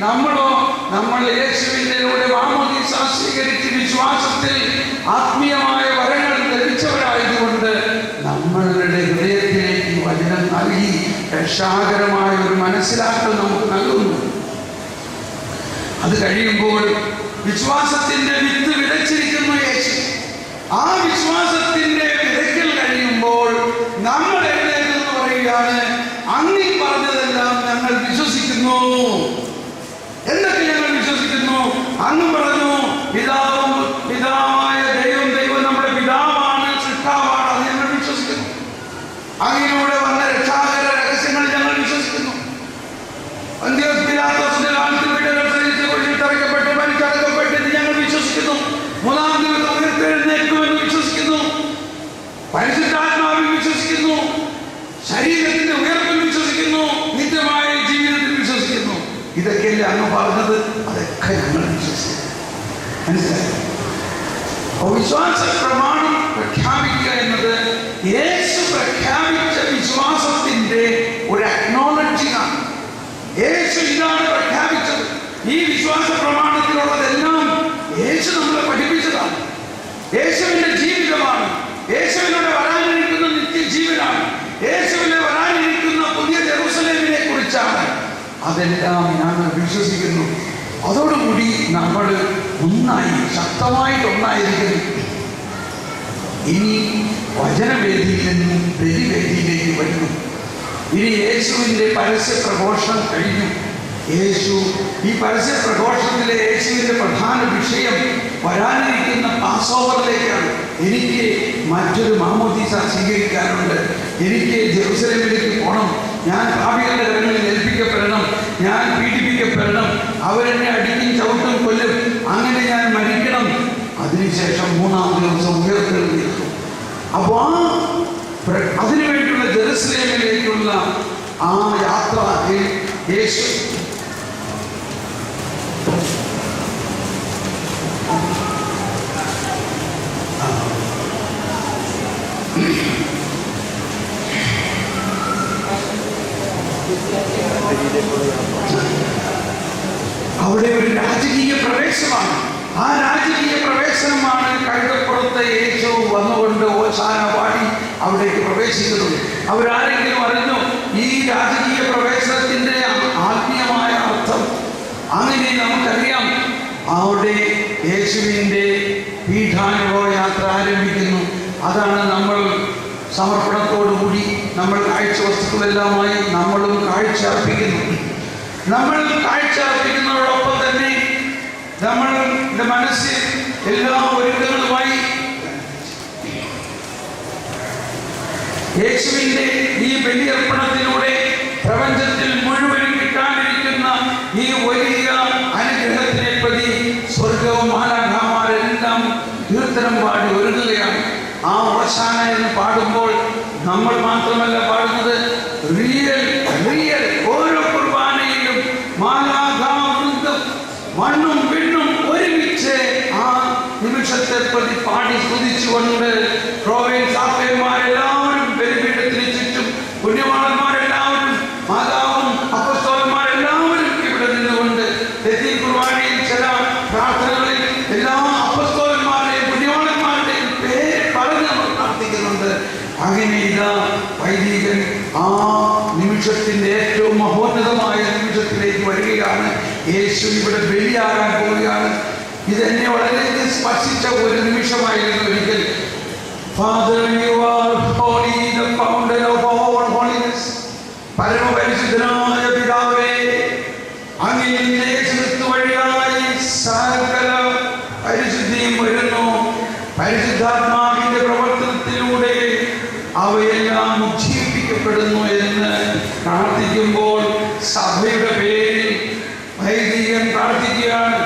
നമ്മളോ നമ്മൾ യേശുവിലൂടെ മാമോദീസ സ്വീകരിച്ച് വിശ്വാസത്തിൽ ആത്മീയമായ വരങ്ങൾ ലഭിച്ചവരായതുകൊണ്ട് നമ്മളുടെ ഹൃദയത്തിലേക്ക് വചനം നൽകി രക്ഷാകരമായ ഒരു മനസ്സിലാക്കൽ നമുക്ക് നൽകുന്നു. അത് കഴിയുമ്പോൾ വിശ്വാസത്തിന്റെ വിത്ത് വിതച്ചിരിക്കുന്നു യേശു. ആ വിശ്വാസത്തിന്റെ വിതയ്ക്കൽ കഴിയുമ്പോൾ നമ്മൾ എഴുന്നേറ്റ് പറയുകയാണ്, അങ്ങ് പറഞ്ഞതെല്ലാം ഞങ്ങൾ വിശ്വസിക്കുന്നു. എന്തൊക്കെ ഞങ്ങൾ വിശ്വസിക്കുന്നു? അങ്ങ് പറഞ്ഞു പിതാവായ ദൈവം നമ്മുടെ പിതാവാണ്, സൃഷ്ടാവാണ്. അത് ഞങ്ങൾ വിശ്വസിക്കുന്നു. അങ്ങയിലൂടെ വന്ന രക്ഷാകര രഹസ്യങ്ങൾ ഞങ്ങൾ വിശ്വസിക്കുന്നു. പന്തിയോസ് പിലാത്തോസിന്റെ കാലത്ത് തറയ്ക്കപ്പെട്ട് പരിച്ചടക്കപ്പെട്ടത് ഞങ്ങൾ വിശ്വസിക്കുന്നു. മൂന്നാം ദിവസം ഉയർത്തെഴുന്നേൽക്കുമെന്ന് വിശ്വസിക്കുന്നു. പരിശുദ്ധാത്മാവിൽ വിശ്വസിക്കുന്നു. ശരീരത്തിന്റെ ഉയർപ്പിൽ വിശ്വസിക്കുന്നു. നിത്യമായ ജീവിതത്തിൽ വിശ്വസിക്കുന്നു. ഇതൊക്കെയല്ലേ അങ്ങ് പറഞ്ഞത്? അതൊക്കെ ഞങ്ങൾ വിശ്വസിക്കുന്നു. മനസ്സിലായി? വിശ്വാസ പ്രമാണം പ്രഖ്യാപിക്കുക എന്നത് യേശു പ്രഖ്യാപിച്ച വിശ്വാസത്തിന്റെ ഒരു അക്നോളജിംഗ് ആണ്. യേശു ഇതാണ് പ്രഖ്യാപിച്ചത്. ഈ വിശ്വാസ പ്രമാണത്തിലുള്ളതെല്ലാം യേശു നമ്മളെ പഠിപ്പിച്ചതാണ്. യേശുവിന്റെ ജീവിതമാണ്. യേശുവിലൂടെ വരാനിരിക്കുന്ന നിത്യജീവനാണ്. യേശുവിനെ വരാനിരിക്കുന്ന പുതിയ ജെറുസലേമിനെ കുറിച്ചാണ്. അതെല്ലാം ഞങ്ങൾ വിശ്വസിക്കുന്നു. അതോടുകൂടി നമ്മൾ ഒന്നായി, ശക്തമായിട്ട് ഒന്നായിരിക്കുന്നു. ഇനി വചനവേദിയിൽ നിന്നും ബലിവേദിയിലേക്ക് വരുന്നു. ഇനി യേശുവിൻ്റെ പരസ്യ പ്രഘോഷണം കഴിഞ്ഞു. യേശു ഈ പരസ്യ പ്രഘോഷണത്തിലെ യേശുവിൻ്റെ പ്രധാന വിഷയം വരാനിരിക്കുന്ന പാസ്ഓവറിലേക്കാണ്. എനിക്ക് മറ്റൊരു മാമോദീസ സ്വീകരിക്കാനുണ്ട്. എനിക്ക് ജെറുസലേമിലേക്ക് പോകണം. ഞാൻ പാപികളുടെ കരങ്ങളിൽ ഏൽപ്പിക്കപ്പെടണം. ഞാൻ പീഡിപ്പിക്കപ്പെടണം. അവരെന്നെ അടിക്കും, ചവിട്ടും, കൊല്ലും. അങ്ങനെ ഞാൻ മരിക്കണം. അതിനുശേഷം മൂന്നാം ദിവസം ഉയർത്തെഴുന്നേൽക്കും. അപ്പോൾ അതിനുവേണ്ടിയുള്ള ജെറുസലേമിലേക്കുള്ള ആ യാത്ര യേശു അവിടെ ഒരു രാജകീയ പ്രവേശനമാണ്. ആ രാജകീയ പ്രവേശനമാണ് കഴുതപ്പുറത്ത് യേശു വന്നുകൊണ്ട് ഓശാന പാടി അവിടേക്ക് പ്രവേശിക്കുന്നത്. അവരാരെങ്കിലും അറിഞ്ഞു ഈ രാജകീയ പ്രവേശനത്തിന്റെ ആത്മീയമായ അർത്ഥം? അങ്ങനെ നമുക്കറിയാം. അവിടെ യേശുവിൻ്റെ പീഠാനുഭവ യാത്ര ആരംഭിക്കുന്നു. അതാണ് നമ്മൾ സമർപ്പണത്തോടുകൂടി നമ്മൾ കാഴ്ച വസ്തുക്കളെല്ലാമായി നമ്മളും കാഴ്ച അർപ്പിക്കുന്നു. നമ്മൾ കാഴ്ച അർപ്പിക്കുന്നതോടൊപ്പം തന്നെ നമ്മളുടെ മനസ്സിൽ എല്ലാ ഒരുക്കങ്ങളുമായി യേശുവിൻ്റെ ഈ ബലിയർപ്പണത്തിലൂടെ പ്രപഞ്ചത്തിൽ മുഴുവനും കിട്ടാനിരിക്കുന്ന ഈ വലിയ അനുഗ്രഹത്തിനെ പ്രതി സ്വർഗവും മാലാഖമാരെല്ലാം കീർത്തനം പാടി ഒരുങ്ങുകയാണ്. ആ ഓശാന എന്ന് പാടുമ്പോൾ നമ്മൾ മാത്രമല്ല പാടുന്നത്, റിയൽ ഓരോ കുർബാനയിലും മാലാഖാവൃന്ദം മണ്ണും വിണ്ണും ഒരുമിച്ച് ആ നിമിഷത്തെ പ്രതി പാടി സ്തുതിച്ചുകൊണ്ട് സാഫേമാരെല്ലാവരും ബലിപീഠത്തിന് ചുറ്റും, പുണ്യവാളന്മാരെല്ലാവരും, മാതാവും അപ്പസ്തോലന്മാരെല്ലാവരും ഇവിടെ നിന്നുകൊണ്ട് തെറ്റി കുർബാനയിൽ ചില പ്രാർത്ഥനകളിൽ എല്ലാ അപ്പസ്തോലന്മാരുടെയും പുണ്യവാളന്മാരുടെയും പേര് പറഞ്ഞ് നമ്മൾ പ്രാർത്ഥിക്കുന്നുണ്ട്. അങ്ങനെ ഇതാ വൈദികൻ ആ നിമിഷത്തിന്റെ ഏറ്റവും മഹോന്നതമായ നിമിഷത്തിലേക്ക് വരികയാണ്. യേശു ഇവിടെ ബലിയാകാൻ പോവുകയാണ്. ഇതെന്നെ വളരെയധികം സ്പർശിച്ച ഒരു നിമിഷമായിരുന്നു. ഒരിക്കൽ Father, you are holy, the founder of all holiness. പരമപരിശുദ്ധനായ പിതാവേ, അങ്ങയിൽ യേശുക്രിസ്തു വഴിയായി സകല പരിശുദ്ധിയും വരുന്നു. പരിശുദ്ധാത്മാവിന്റെ പ്രവർത്തനത്തിലൂടെ അവയെല്ലാം ഉജ്ജീവിപ്പിക്കപ്പെടുന്നു എന്ന് പ്രാർത്ഥിക്കുമ്പോൾ സഭയുടെ പേരിൽ വൈദികൻ പ്രാർത്ഥിക്കുകയാണ്.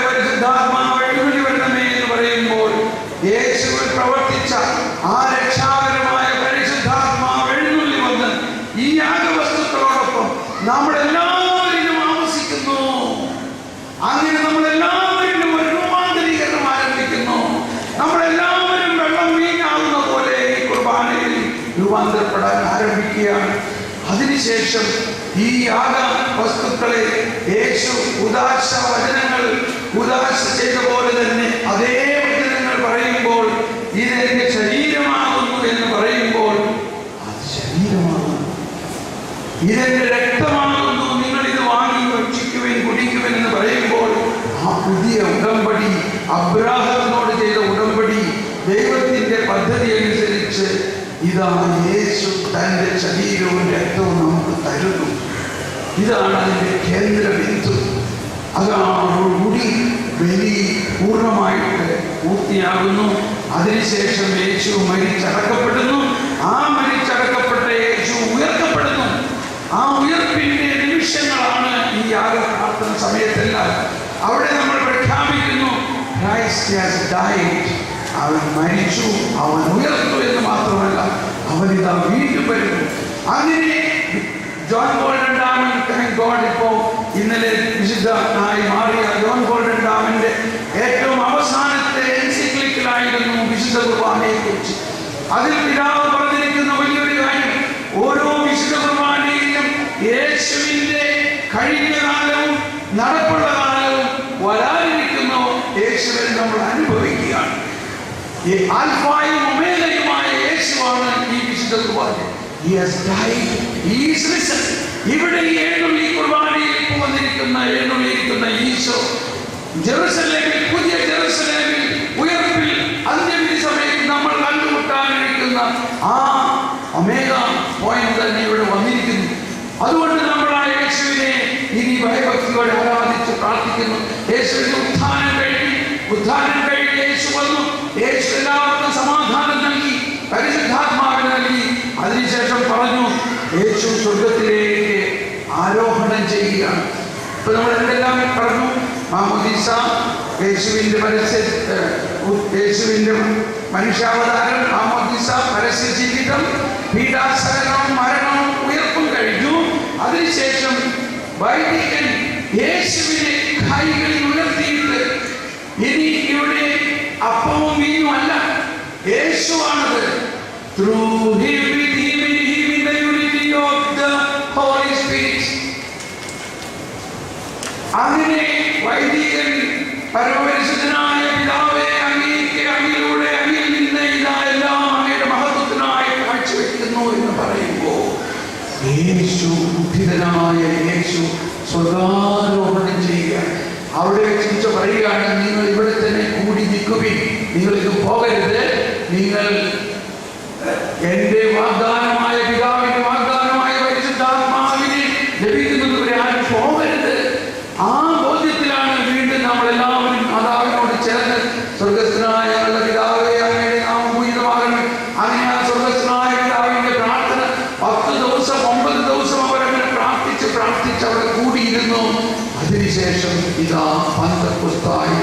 പരിശുദ്ധാത്മാവ് എഴുന്നള്ളി വരണമേ എന്ന് പറയുമ്പോൾ യേശുവിൽ പ്രവർത്തിച്ച ആ രക്ഷാകരമായ പരിശുദ്ധാത്മാവ് എഴുന്നള്ളി വന്ന് ഈ യാഗവസ്തുക്കളോടൊപ്പം നമ്മളെല്ലാവരിലും ആവസിക്കുന്നു. അങ്ങനെ നമ്മളെല്ലാവരിലും ഒരു രൂപാന്തരീകരണം ആരംഭിക്കുന്നു. നമ്മളെല്ലാവരും വെള്ളം വീഞ്ഞാകുന്ന പോലെ ഈ കുർബാനയിൽ രൂപാന്തരപ്പെടാൻ ആരംഭിക്കുകയാണ്. അതിനുശേഷം ഈ യാഗ വസ്തുക്കളെ യേശു ഉദാശ വചനങ്ങൾ ഉദാശ ചെയ്ത പോലെ തന്നെ അതേ വചനങ്ങൾ പറയുമ്പോൾ ഇതെന്റെ ശരീരമാകുന്നു എന്ന് പറയുമ്പോൾ അത് ശരീരമാകുന്നു, ഇതെന്റെ രക്തമാകുന്നു, നിങ്ങൾ ഇത് വാങ്ങി ഭക്ഷിക്കുവിൻ കുടിക്കുവിൻ എന്ന് പറയുമ്പോൾ ആ പുതിയ ഉടമ്പടി, അബ്രാഹത്തിനോട് ചെയ്ത ഉടമ്പടി, ദൈവത്തിന്റെ പദ്ധതി അനുസരിച്ച് ഇതാ യേശു തന്റെ ശരീരവും രക്തവും നമുക്ക് തരുന്നു. ഇതാണ് അതിന്റെ കേന്ദ്ര ബിന്ദു. അതോടുകൂടി ബലി പൂർണ്ണമായിട്ട് പൂർത്തിയാകുന്നു. അതിനുശേഷം യേശു മരിച്ചടക്കപ്പെടുന്നു. ആ മരിച്ചടക്കപ്പെട്ട യേശു ഉയർത്തപ്പെടുന്നു. ആ ഉയർപ്പിന്റെ നിമിഷങ്ങളാണ് ഈ യാഗപ്രാർത്ഥന സമയത്തെല്ലാം. അവിടെ നമ്മൾ പ്രഖ്യാപിക്കുന്നു, ക്രൈസ്റ്റ് ഹാസ് ഡൈഡ്. അവൻ മരിച്ചു, അവൻ ഉയർന്നു എന്ന് മാത്രമല്ല, അവനിതാ വീണ്ടും വരുന്നു. അങ്ങനെ ജോൺ പോൾ രണ്ടാമൻ, താങ്ക് ഗോഡ്, ഇപ്പോൾ ഇന്നലെ വിശുദ്ധനായി മാറിയ ജോൺ പോൾ രണ്ടാമന്റെ ഏറ്റവും അവസാനത്തെ എൻസിക്ലിക്കലായിരുന്നു വിശുദ്ധ കുർബാനയെ കുറിച്ച്. അതിൽ പിതാവ് പറഞ്ഞിരിക്കുന്ന വലിയൊരു കാര്യം, ഓരോ വിശുദ്ധ കുർബാനയിലും യേശുവിന്റെ കഴിഞ്ഞ കാലവും നടപ്പുള്ള കാലവും വരാനിരിക്കുന്ന യേശുവിനെ നമ്മൾ അനുഭവിക്കുകയാണ്. ഈ ആൽഫയും ഒമേഗയുമായ യേശുവാണ് ഈ വിശുദ്ധ കുർബാന. He has died, he is risen. ഇവിടെ ഈ കുർബാനയിൽ എഴുന്നള്ളിയിരിക്കുന്ന ഈശോ ജെറുസലേമിൽ, പുതിയ ജെറുസലേമിൽ ഉയർപ്പിൽ അന്ത്യവിധി സമയത്ത് നമ്മൾ കണ്ടുമുട്ടാനിരിക്കുന്ന ആ ഒമേഗ പോയിന്റ് തന്നെ ഇവിടെ വന്നിരിക്കുന്നു. അതുകൊണ്ട് നമ്മൾ ആ യേശുവിനെ ഇനി ഭയഭക്തിയോടെ ആരാധിച്ച് പ്രാർത്ഥിക്കുന്നു. യേശുവിന്റെ ഉത്ഥാനം കഴിഞ്ഞ് യേശു വന്നു. യേശു എല്ലാവർക്കും സമാധാനം നൽകി, പരിശുദ്ധാത്മാവിനെ നൽകി. അതിനുശേഷം പറഞ്ഞു, യേശു സ്വർഗത്തിലേക്ക് ആരോഹണം ചെയ്യുകയാണ്. ഇപ്പൊ നമ്മൾ എന്തെല്ലാം പറഞ്ഞു? മാമോദീസ, യേശുവിന്റെ മനുഷ്യാവതാരം, മാമോദീസ, പരസ്യ ജീവിതം, പീഡാസഹനവും മരണവും ഉയർപ്പും കഴിഞ്ഞു. അതിനുശേഷം വൈദികൻ യേശുവിനെ കൈകളിൽ ഉയർത്തിയിട്ട്, ഇനി ഇവിടെ അപ്പവും വീഞ്ഞും അല്ല, യേശുവാണത്. Through him, with him, in him, in the unity of the Holy Spirit. അങ്ങനെ വൈദികൻ പരമപരിശുദ്ധനായ പിതാവേ, അങ്ങേക്ക് അങ്ങിലൂടെ അങ്ങിൽ നിന്ന് ഇതെല്ലാം അങ്ങയുടെ മഹത്വത്തിനായി കാഴ്ചവെക്കുന്നു എന്ന് പറയുമ്പോൾ യേശു, ഉദ്ധിതനായ യേശു സ്വർഗ്ഗാരോഹണം ചെയ്യുക. അവിടെ വെച്ച് പറയുകയാണ്, നിങ്ങൾ ഇവിടെ തന്നെ കൂടി നിൽക്കുവിൻ, നിങ്ങൾക്ക് പോകരുത്. നിങ്ങൾ എന്റെ വാഗ്ദാനമായ പിതാവിന്റെ വാഗ്ദാനമായ പരിശുദ്ധാത്മാവിനെ ലഭിക്കുന്നതുവരെ ആരും പോകരുത്. ആ ബോധ്യത്തിലാണ് വീണ്ടും നമ്മളെല്ലാവരും മാതാവിനോട് ചേർന്ന് സ്വർഗസ്ഥനായ ഞങ്ങളുടെ പിതാവേ, അങ്ങയുടെ നാമം പൂജിതമാകണം. അങ്ങനെ ആ സ്വർഗസ്ഥനായ പിതാവിന്റെ പ്രാർത്ഥന 10 ദിവസം 9 ദിവസം അവരങ്ങനെ പ്രാർത്ഥിച്ച് അവിടെ കൂടിയിരുന്നു. അതിനുശേഷം ഇതാ പന്തക്കുസ്തായി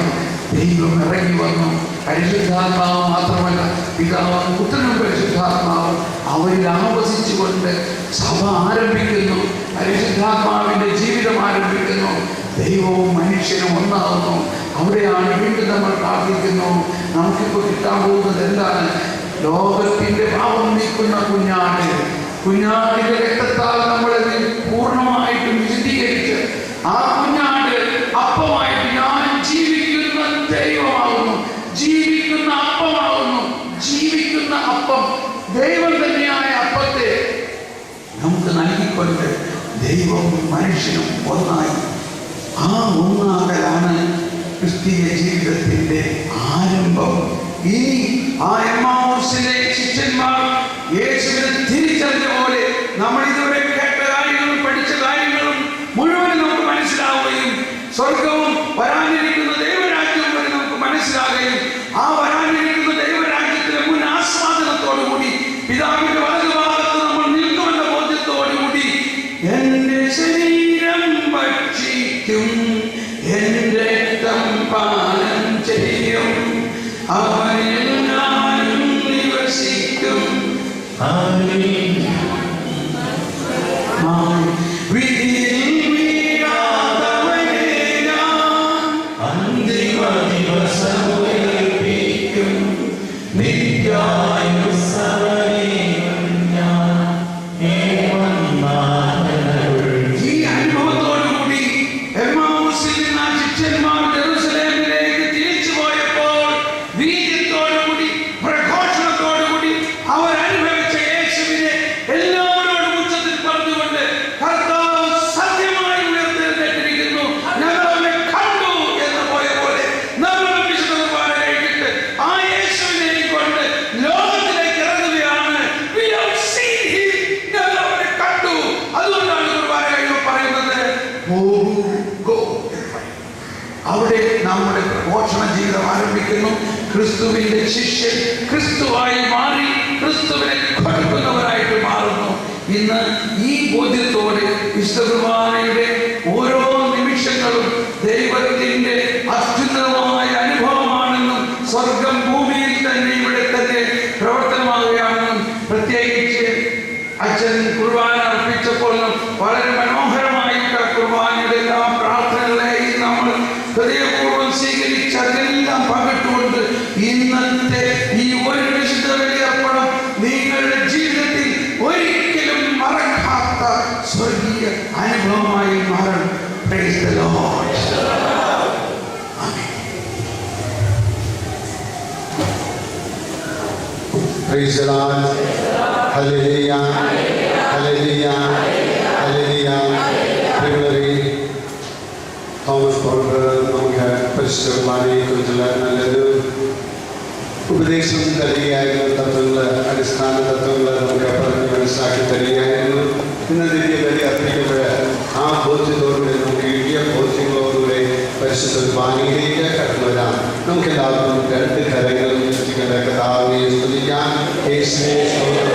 ദൈവം ഇറങ്ങി വന്നു. പരിശുദ്ധാത്മാവ് മാത്രമല്ല, പിതാവും പുത്രനും പരിശുദ്ധാത്മാവും അവരിൽ ആവസിച്ചുകൊണ്ട് സഭ ആരംഭിക്കുന്നു. പരിശുദ്ധാത്മാവിന്റെ ജീവിതം ആരംഭിക്കുന്നു. ദൈവവും മനുഷ്യനും ഒന്നാകുന്നു. അവിടെയാണ് വീണ്ടും നമ്മൾ പ്രാർത്ഥിക്കുന്നു. നമുക്കിപ്പോൾ കിട്ടാൻ പോകുന്നത് എന്താണ്? ലോകത്തിന്റെ പാപം നീക്കുന്ന കുഞ്ഞാടിന്റെ രക്തത്താൽ നമ്മളെ പൂർണ്ണമായിട്ടും വിശദീകരിച്ച് ആ കുഞ്ഞാട് അപ്പമായിട്ട് ഞാൻ ജീവിക്കുന്ന ദൈവമാകുന്നു, ജീവിക്കുന്ന അപ്പമാകുന്നു. ജീവിക്കുന്ന അപ്പം, ദൈവം തന്നെയായ അപ്പത്തെ നമുക്ക് നൽകിക്കൊണ്ട് ദൈവവും മനുഷ്യനും ഒന്നായി. ആ ഒന്നാകലാണ് ക്രിസ്തീയ ജീവിതത്തിന്റെ ആരംഭം. ഇനി ആ എമ്മാവൂസിലെ ശിഷ്യന്മാർ യേശുവിനെ തിരിച്ചറിഞ്ഞ പോലെ നമ്മൾ ഇതുവരെ കേട്ട കാര്യങ്ങളും പഠിച്ച കാര്യങ്ങളും മുഴുവനും നമുക്ക് മനസ്സിലാവുകയും സ്വർഗവും വരാനിരിക്കുന്ന ദൈവരാജ്യവും വരെ നമുക്ക് മനസ്സിലാകുകയും ആ വരാനിരിക്കുന്ന ദൈവരാജ്യത്തിലെ മുൻ ആസ്വാദനത്തോടുകൂടി പിതാവിന്റെ വലതുഭാഗത്ത് നമ്മൾ നിൽക്കുമെന്ന ബോധ്യത്തോടുകൂടി എന്റെ ശരീരം ഭക്ഷിക്കും, എന്റെ രക്തം പാനം ചെയ്യും, അവനിൽ ഞാനും നിവസിക്കും. വിധിയിൽ വീഴാത്തവനെ ഞാൻ അവിടെ നമ്മുടെ പ്രഘോഷണ ജീവിതം ആരംഭിക്കുന്നു. ക്രിസ്തുവിന്റെ ശിഷ്യൻ ക്രിസ്തുവായി മാറി ക്രിസ്തുവിനെ കൊടുക്കുന്നവരായിട്ട് മാറുന്നു. ഇന്ന് ഈ ബോധ്യത്തോടെ വിശുദ്ധ കുർബാനയുടെ ഓരോ നിമിഷങ്ങളും ദൈവത്തിന്റെ അത്യുന്നതമായ അനുഭവമാണെന്നും സ്വർഗം ഭൂമിയിൽ തന്നെ ഇവിടെ തന്നെ പ്രവർത്തനമാകുകയാണെന്നും പ്രത്യേകിച്ച് അച്ഛൻ കുർബാന അർപ്പിച്ചപ്പോൾ വളരെ മനോഹരമായിട്ട് കുർബാനയുടെ എല്ലാ പ്രാർത്ഥനകളെയും നമ്മൾ ഹൃദയപൂർവ്വം സ്വീകരിച്ച് അതിലെല്ലാം പങ്കിട്ടുകൊണ്ട് ഇന്നത്തെ ഈ ഒരു വിശുദ്ധ ബലിയർപ്പണം നിങ്ങളുടെ ജീവിതത്തിൽ ഒരിക്കലും മറക്കാത്ത സ്വർഗീയ അനുഭവമായി മാറണം. Praise the Lord. Praise the Lord. Hallelujah. Hallelujah. Hallelujah. Primary Thomas Paul നമുക്ക് പരിശുദ്ധ കുർബാനയെക്കുറിച്ചുള്ള നല്ലൊരു ഉപദേശം തരികയായിരുന്നു. തത്വങ്ങൾ, അടിസ്ഥാന തത്വങ്ങൾ നമുക്ക് പറഞ്ഞ് മനസ്സിലാക്കി തരികയായിരുന്നു. ഇന്ന് ദിവ്യ ബലി അർപ്പിക്കുമ്പോൾ ആ ബോധ്യത്തോടുകൂടി നമുക്ക് കിട്ടിയ ബോധ്യങ്ങളോടുകൂടി പരിശുദ്ധ കുർബാനയിലേക്ക് കടന്നു വരാം. നമുക്ക് എല്ലാവർക്കും രണ്ട് കരങ്ങളും കർത്താവിനെ സ്തുതിക്കാം. യേശുവേ സ്തോത്രം.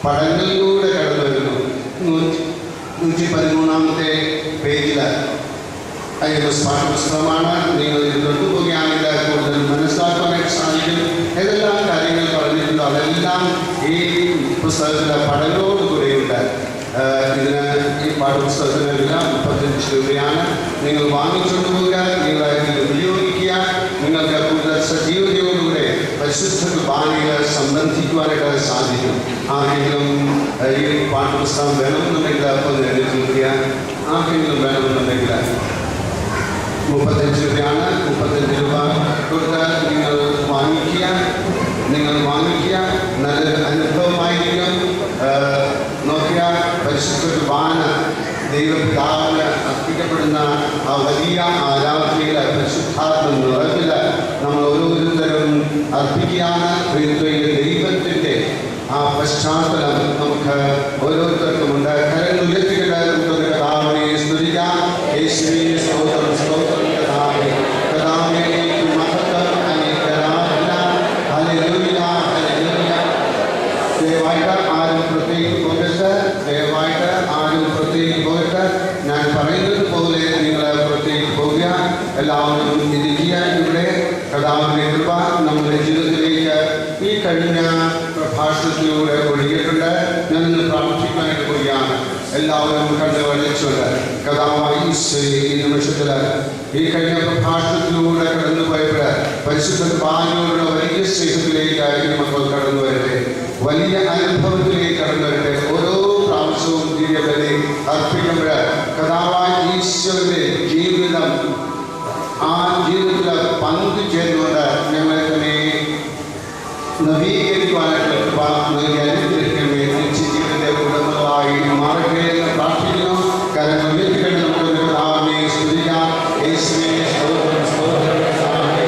പടങ്ങളിലൂടെ കടന്നു വരുന്നു. 113 പേജിൽ അതിൻ്റെ പാഠപുസ്തകമാണ്. നിങ്ങൾ ഇത് കൊണ്ടുപോവുകയാണെങ്കിൽ കൂടുതൽ മനസ്സിലാക്കാനായിട്ട് സാധിക്കും. ഏതെല്ലാം കാര്യങ്ങൾ പറഞ്ഞിട്ടുണ്ടോ അതെല്ലാം ഈ പുസ്തകത്തിലെ പടങ്ങളോട് കൂടെയുണ്ട്. ഇതിന് ഈ പാഠപുസ്തകത്തിന് വില 35 രൂപയാണ്. നിങ്ങൾ വാങ്ങിച്ചുകൊണ്ട് പോവുക, നിങ്ങൾ ഉപയോഗിക്കുക. നിങ്ങൾക്ക് കൂടുതൽ സജീവതയോടുകൂടെ പരിശുദ്ധ കുർബാനയിൽ സംബന്ധിക്കുവാനായിട്ട് സാധിക്കും. ആരെങ്കിലും ഈ പാഠപുസ്തകം വേണമെന്നുണ്ടെങ്കിൽ അപ്പോൾ എഴുതിക്കുക. ആർക്കെങ്കിലും വേണമെന്നുണ്ടെങ്കിൽ 35 രൂപയാണ്. 35 രൂപ കൊടുത്ത് നിങ്ങൾ വാങ്ങിക്കുക. നല്ലൊരു അനുഭവമായിരിക്കും. നോക്കിയാൽ പരിശുദ്ധ കുർബാന ദൈവപിതാവിന് അർപ്പിക്കപ്പെടുന്ന ആ വലിയ ആരാധനയിൽ പരിശുദ്ധാത്മ നിറവിൽ നമ്മൾ ഓരോരുത്തരും അർപ്പിക്കുകയാണ്. ദൈവത്തിൻ്റെ ആ പശ്ചാത്തലം നമുക്ക് ഓരോരുത്തർക്കുമുണ്ട്. കരങ്ങൾ ഉയർത്തിക്കൊണ്ട് നമുക്ക് കർത്താവിനെ സ്തുതിക്കാം. യേശുവേ സ്തോത്രം, സ്തോത്രം കർത്താവേ. കർത്താവിലേക്ക് മഹത്വം, ആരാധന. Hallelujah, hallelujah. ദയവായിട്ട് ആരും പ്രത്യേകിച്ച് പോകരുത്. ഞാൻ പറയുന്നത് പോലെ നിങ്ങൾ പ്രത്യേകിച്ച് പോവുക. എല്ലാവരും ഇരിക്കുക. ഇവിടെ കർത്താവിന്റെ കൃപ നമ്മുടെ ജീവിതത്തിലേക്ക് ഈ കഴിഞ്ഞ പ്രഭാഷണത്തിലൂടെ ഒഴുകിയിട്ടുണ്ട്. ഞാനിന്ന് പ്രാർത്ഥിക്കാനായിട്ട് പോവുകയാണ്. എല്ലാവരും കണ്ടു വരച്ചുകൊണ്ട് കർത്താവായ ഈശോയെ ഈ നിമിഷത്തിൽ ഈ കഴിഞ്ഞ പ്രഭാഷണത്തിലൂടെ കടന്നുപോയപ്പോൾ പരിശുദ്ധ കുർബാനയോടുള്ള വലിയ സ്നേഹത്തിലേക്ക് മക്കൾ കടന്നു വരട്ടെ. വലിയ അനുഭവത്തിലേക്ക് കടന്നു വരട്ടെ. ഓരോ പ്രാവശ്യവും ദിവ്യബലി അർപ്പിക്കുമ്പോൾ കർത്താവായ ഈശോയുടെ ജീവിതം, ആ ജീവിതത്തിൽ പങ്കുചേർന്നുകൊണ്ട് ഞങ്ങളെ തന്നെ നവീകരിക്കുവാനായിട്ട് കൃപ നൽകി അനുഗ്രഹിക്കണമേ. നിത്യജീവന്റെ ഉടമകളായി മാറട്ടെ എന്ന് പ്രാർത്ഥിക്കുന്നു. കരങ്ങൾ ഉയർത്തിക്കൊണ്ട് നമുക്ക് കർത്താവിനെ സ്തുതിക്കാം. യേശുവേ സ്തോത്രം, സ്തോത്രം കർത്താവേ.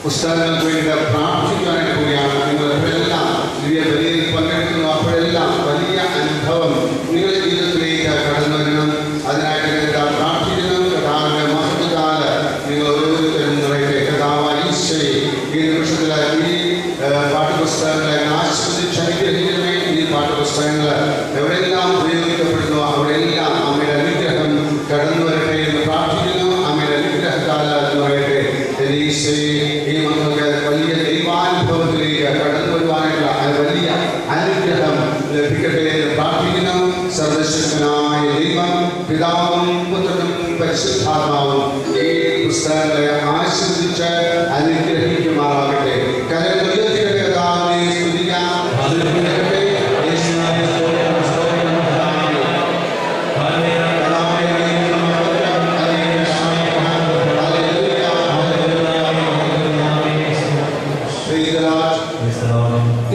പുസ്തകങ്ങൾക്ക് വേണ്ടി പ്രാർത്ഥിക്കാനായിട്ട് പോവുകയാണ്. നിങ്ങൾ എപ്പോഴെല്ലാം ദിവ്യ ബലിയിൽ പങ്കെടുക്കുന്നു അപ്പോഴെല്ലാം വലിയ അനുഭവം നിങ്ങളുടെ ജീവിതത്തിലേക്ക് കടന്നു വരണം. അതിനായിട്ട് പ്രാർത്ഥിക്കുന്നു. കർത്താവിന്റെ മഹത്വകാല നിങ്ങൾ ഓരോരുത്തരും നിറയട്ടെ. കർത്താവായ ഈശോയെ ഈ നിമിഷത്തിൽ ഈ പാഠ്യപുസ്തകങ്ങളെ ആസ്വദിച്ച് അനുഗ്രഹിക്കണമേ. ഈ പാഠ്യപുസ്തകങ്ങൾ എവിടെയെല്ലാം ഉപയോഗിക്കപ്പെടുന്നു അവിടെയെല്ലാം അമ്മയുടെ അനുഗ്രഹം കടന്നു വരട്ടെ എന്ന് പ്രാർത്ഥിക്കുന്നു. അമ്മയുടെ അനുഗ്രഹകാല നിറയട്ടെ. ഈ മക്കൾക്ക് വലിയ ദൈവാനുഭവത്തിലേക്ക് കടന്നു വരുവാനുള്ള വലിയ അനുഗ്രഹം ലഭിക്കട്ടെ എന്ന് പ്രാർത്ഥിക്കുന്നു. സർവശക്തനായ ദൈവം പിതാവും പുത്രനും പരിശുദ്ധാത്മാവും ഈ പുസ്തകങ്ങളെ ആശീർവദിച്ച് അനുഗ്രഹിക്കുമാറാകട്ടെ.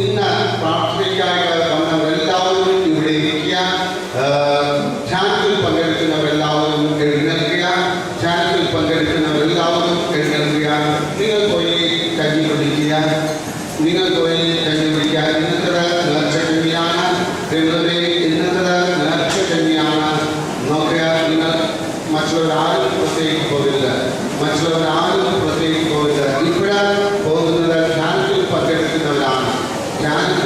ഇന്ന് പ്രാർത്ഥനയ്ക്കായി വന്നവരെല്ലാവരും ഇവിടെ ഇരിക്കുക. ധ്യാനത്തിൽ പങ്കെടുക്കുന്നവരെല്ലാവരും എഴുന്നേൽക്കുക. ധ്യാനത്തിൽ പങ്കെടുക്കുന്നവരെല്ലാവരും എഴുന്നേൽക്കുക. നിങ്ങൾ പോയി കഞ്ഞി കുടിക്കുക. ഇന്നത്തെ നേർച്ച കഞ്ഞിയാണ്. ഇന്നത്തെ നേർച്ച കഞ്ഞിയാണ്. നോക്കുക, നിങ്ങൾ മറ്റുള്ളവരാരും പുറത്തേക്ക് പോകില്ല. ഇപ്പോഴാണ് പോകുന്നത് ധ്യാനത്തിൽ പങ്കെടുക്കുന്നവരാണ്. ധ്യാനത്തിൽ